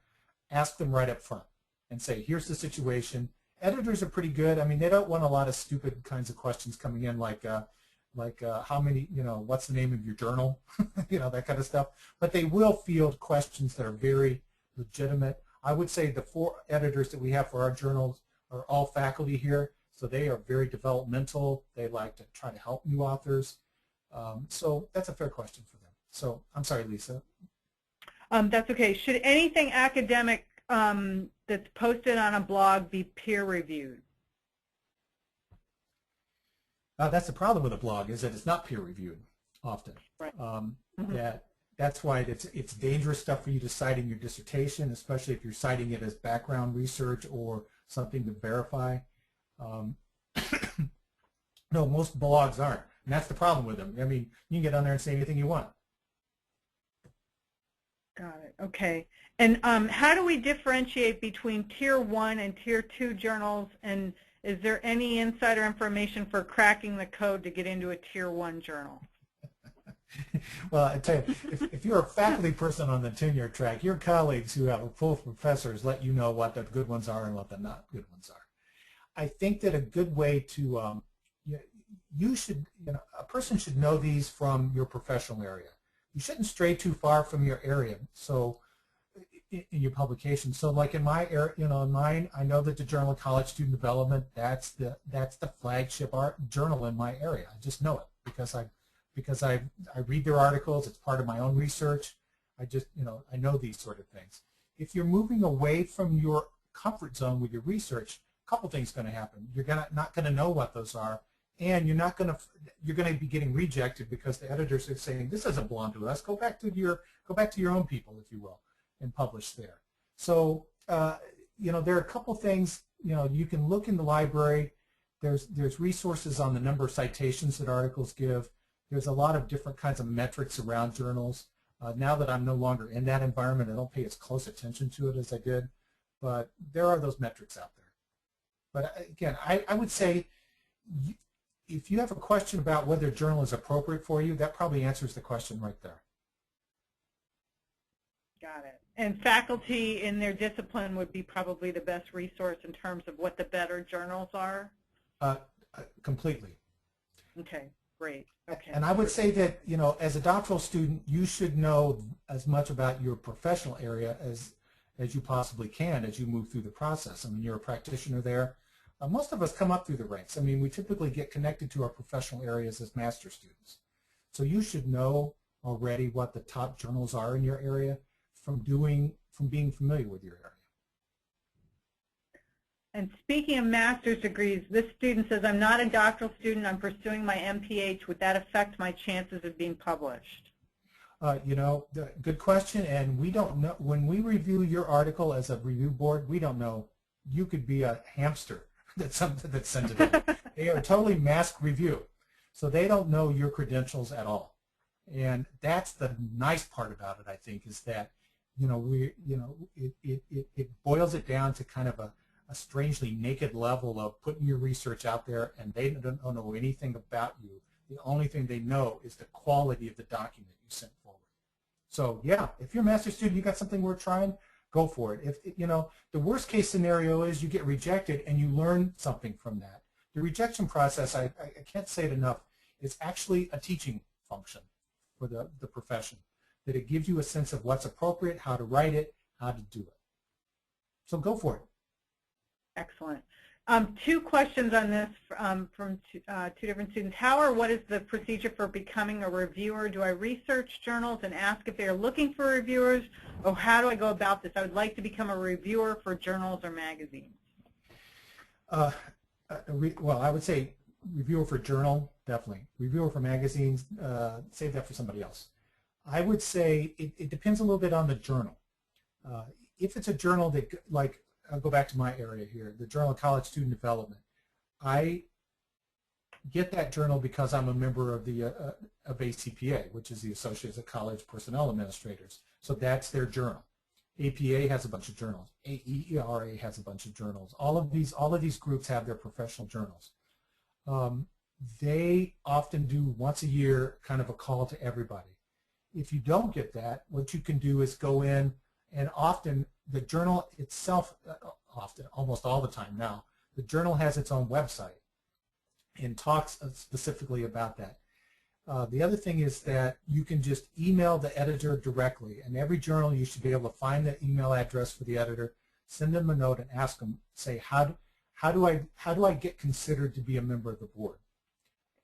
ask them right up front and say, here's the situation. Editors are pretty good. I mean, they don't want a lot of stupid kinds of questions coming in like how many, what's the name of your journal, that kind of stuff. But they will field questions that are very legitimate. I would say the 4 editors that we have for our journals are all faculty here, so they are very developmental. They like to try to help new authors. So that's a fair question for them. So I'm sorry, Lisa. That's okay. Should anything academic that's posted on a blog be peer-reviewed? That's the problem with a blog, is that it's not peer-reviewed often. Right. That's why it's dangerous stuff for you to cite in your dissertation, especially if you're citing it as background research or something to verify. No, most blogs aren't, and that's the problem with them. I mean, you can get on there and say anything you want. Got it. Okay. And how do we differentiate between Tier 1 and Tier 2 journals? And is there any insider information for cracking the code to get into a Tier 1 journal? Well, I tell you, if you're a faculty person on the tenure track, your colleagues who have full professors let you know what the good ones are and what the not good ones are. I think that a good way to, you should, a person should know these from your professional area. You shouldn't stray too far from your area. So, in your publication. So, like in my area, in mine, I know that the Journal of College Student Development, that's the flagship journal in my area. I just know it because I read their articles. It's part of my own research. I just, I know these sort of things. If you're moving away from your comfort zone with your research, a couple things are going to happen. You're not going to know what those are, and you're going to be getting rejected because the editors are saying this doesn't belong to us. Go back to your own people, if you will, and publish there. So there are a couple things. You can look in the library. There's resources on the number of citations that articles give. There's a lot of different kinds of metrics around journals. Now that I'm no longer in that environment, I don't pay as close attention to it as I did, but there are those metrics out there. But again, I would say if you have a question about whether a journal is appropriate for you, that probably answers the question right there. Got it. And faculty in their discipline would be probably the best resource in terms of what the better journals are? Completely. Okay, great. Okay. And I would say that, as a doctoral student, you should know as much about your professional area as you possibly can as you move through the process. I mean, you're a practitioner there. Most of us come up through the ranks. I mean, we typically get connected to our professional areas as master students. So you should know already what the top journals are in your area from being familiar with your area. And speaking of master's degrees, this student says, I'm not a doctoral student, I'm pursuing my MPH. Would that affect my chances of being published? Good question, and we don't know. When we review your article as a review board, we don't know. You could be a hamster that's sent to them. They are totally mask review, so they don't know your credentials at all. And that's the nice part about it, I think, is that it boils it down to kind of a strangely naked level of putting your research out there, and they don't know anything about you. The only thing they know is the quality of the document you sent forward. So yeah, if you're a master's student, you got something worth trying, go for it. If the worst case scenario is you get rejected and you learn something from that. The rejection process, I can't say it enough, is actually a teaching function for the profession. That it gives you a sense of what's appropriate, how to write it, how to do it. So go for it. Excellent. Two questions on this from two different students. How or what is the procedure for becoming a reviewer? Do I research journals and ask if they're looking for reviewers, or how do I go about this? I would like to become a reviewer for journals or magazines. Well, I would say reviewer for journal, definitely. Reviewer for magazines, save that for somebody else. I would say it depends a little bit on the journal. If it's a journal that, like, I'll go back to my area here, the Journal of College Student Development. I get that journal because I'm a member of the of ACPA, which is the Association of College Personnel Administrators. So that's their journal. APA has a bunch of journals. AERA has a bunch of journals. All of these groups have their professional journals. They often do once a year kind of a call to everybody. If you don't get that, what you can do is go in, and often the journal itself, almost all the time now, the journal has its own website and talks specifically about that. The other thing is that you can just email the editor directly, and every journal you should be able to find the email address for the editor, send them a note, and ask them, say, how do I get considered to be a member of the board?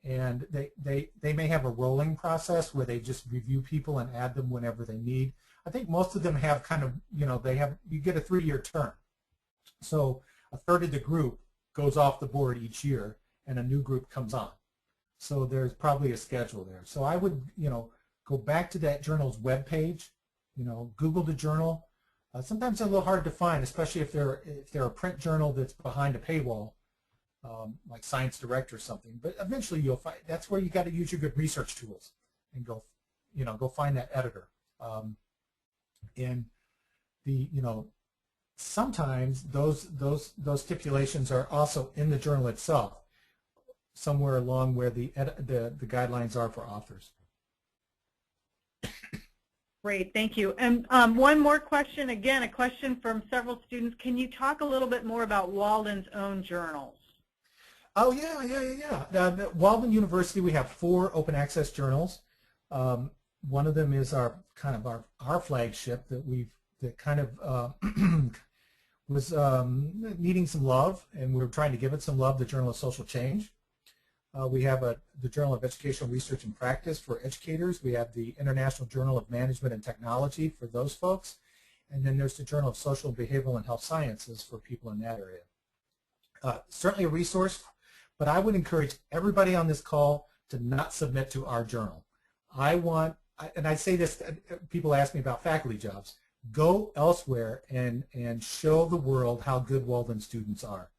And they may have a rolling process where they just review people and add them whenever they need. I think most of them have kind of, you get a 3-year term. So a third of the group goes off the board each year and a new group comes on. So there's probably a schedule there. So I would, go back to that journal's webpage, Google the journal. Sometimes they're a little hard to find, especially if they're a print journal that's behind a paywall, like Science Direct or something. But eventually you'll find, that's where you got to use your good research tools and go find that editor. And sometimes those stipulations are also in the journal itself, somewhere along where the guidelines are for authors. Great, thank you. And one more question, again, a question from several students. Can you talk a little bit more about Walden's own journals? Oh, yeah. At Walden University, we have 4 open access journals. One of them is our flagship that kind of was needing some love, and we were trying to give it some love, the Journal of Social Change. We have the Journal of Educational Research and Practice for educators. We have the International Journal of Management and Technology for those folks. And then there's the Journal of Social, Behavioral, and Health Sciences for people in that area. Certainly a resource, but I would encourage everybody on this call to not submit to our journal. And I say this, people ask me about faculty jobs. Go elsewhere and show the world how good Walden students are.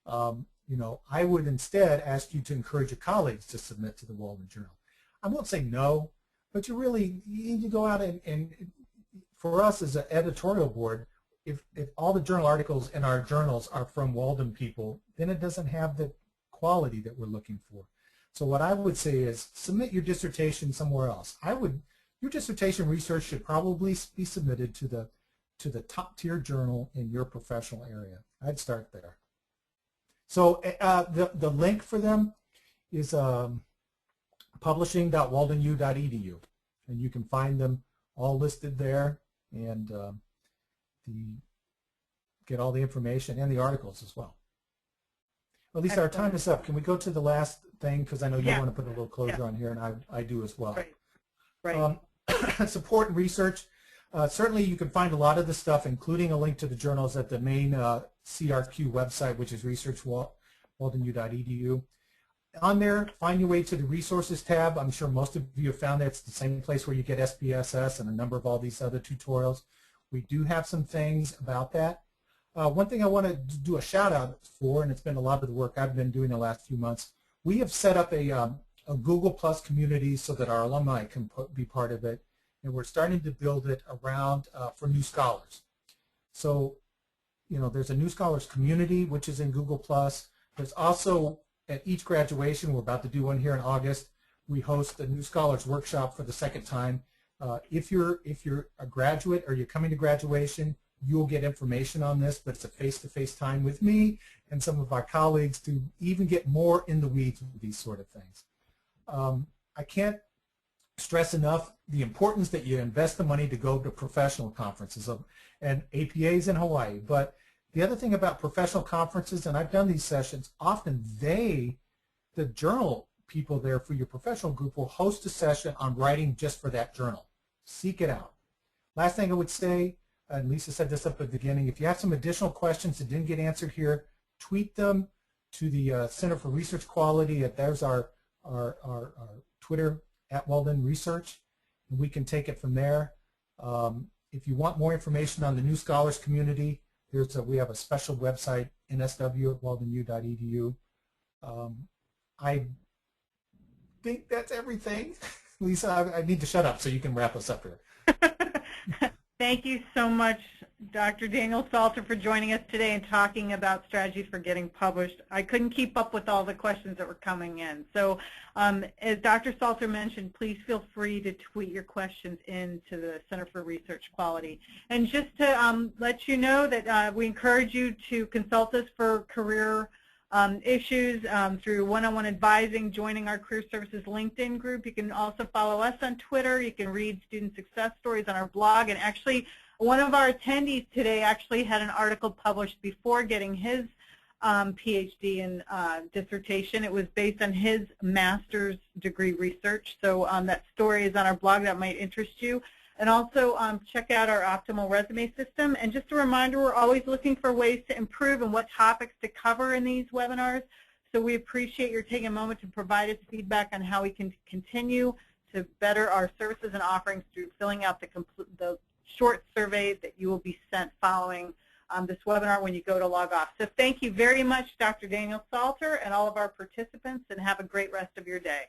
I would instead ask you to encourage your colleagues to submit to the Walden Journal. I won't say no, but you need to go out and for us as an editorial board, if all the journal articles in our journals are from Walden people, then it doesn't have the quality that we're looking for. So what I would say is submit your dissertation somewhere else. Your dissertation research should probably be submitted to the top tier journal in your professional area. I'd start there. So the link for them is publishing.waldenu.edu, and you can find them all listed there and get all the information and the articles as well. Well, Lisa, our time is up. Can we go to the last thing, because I know you want to put a little closure on here, and I do as well. Right. Support and research. Certainly you can find a lot of the stuff, including a link to the journals, at the main CRQ website, which is research.waldenu.edu. On there, find your way to the resources tab. I'm sure most of you have found that it's the same place where you get SPSS and a number of all these other tutorials. We do have some things about that. One thing I want to do a shout out for, and it's been a lot of the work I've been doing the last few months, we have set up a Google Plus community so that our alumni can be part of it, and we're starting to build it around for new scholars. So, there's a new scholars community which is in Google Plus. There's also, at each graduation, we're about to do one here in August, we host a new scholars workshop for the second time. If you're a graduate or you're coming to graduation, you'll get information on this, but it's a face-to-face time with me and some of our colleagues to even get more in the weeds with these sort of things. I can't stress enough the importance that you invest the money to go to professional conferences, and APAs in Hawaii. But the other thing about professional conferences, and I've done these sessions, often the journal people there for your professional group will host a session on writing just for that journal. Seek it out. Last thing I would say, and Lisa said this up at the beginning, if you have some additional questions that didn't get answered here, tweet them to the Center for Research Quality. There's our Twitter, @Walden Research, and we can take it from there. If you want more information on the New Scholars community, we have a special website, nsw@waldenu.edu. I think that's everything. Lisa, I need to shut up so you can wrap us up here. Thank you so much, Dr. Daniel Salter, for joining us today and talking about strategies for getting published. I couldn't keep up with all the questions that were coming in. So as Dr. Salter mentioned, please feel free to tweet your questions into the Center for Research Quality. And just to let you know that we encourage you to consult us for career issues through one-on-one advising, joining our Career Services LinkedIn group. You can also follow us on Twitter. You can read student success stories on our blog. And actually, one of our attendees today actually had an article published before getting his PhD in dissertation. It was based on his master's degree research. So that story is on our blog. That might interest you. And also check out our optimal resume system. And just a reminder, we're always looking for ways to improve and what topics to cover in these webinars. So we appreciate your taking a moment to provide us feedback on how we can continue to better our services and offerings through filling out the short survey that you will be sent following this webinar when you go to log off. So thank you very much, Dr. Daniel Salter, and all of our participants, and have a great rest of your day.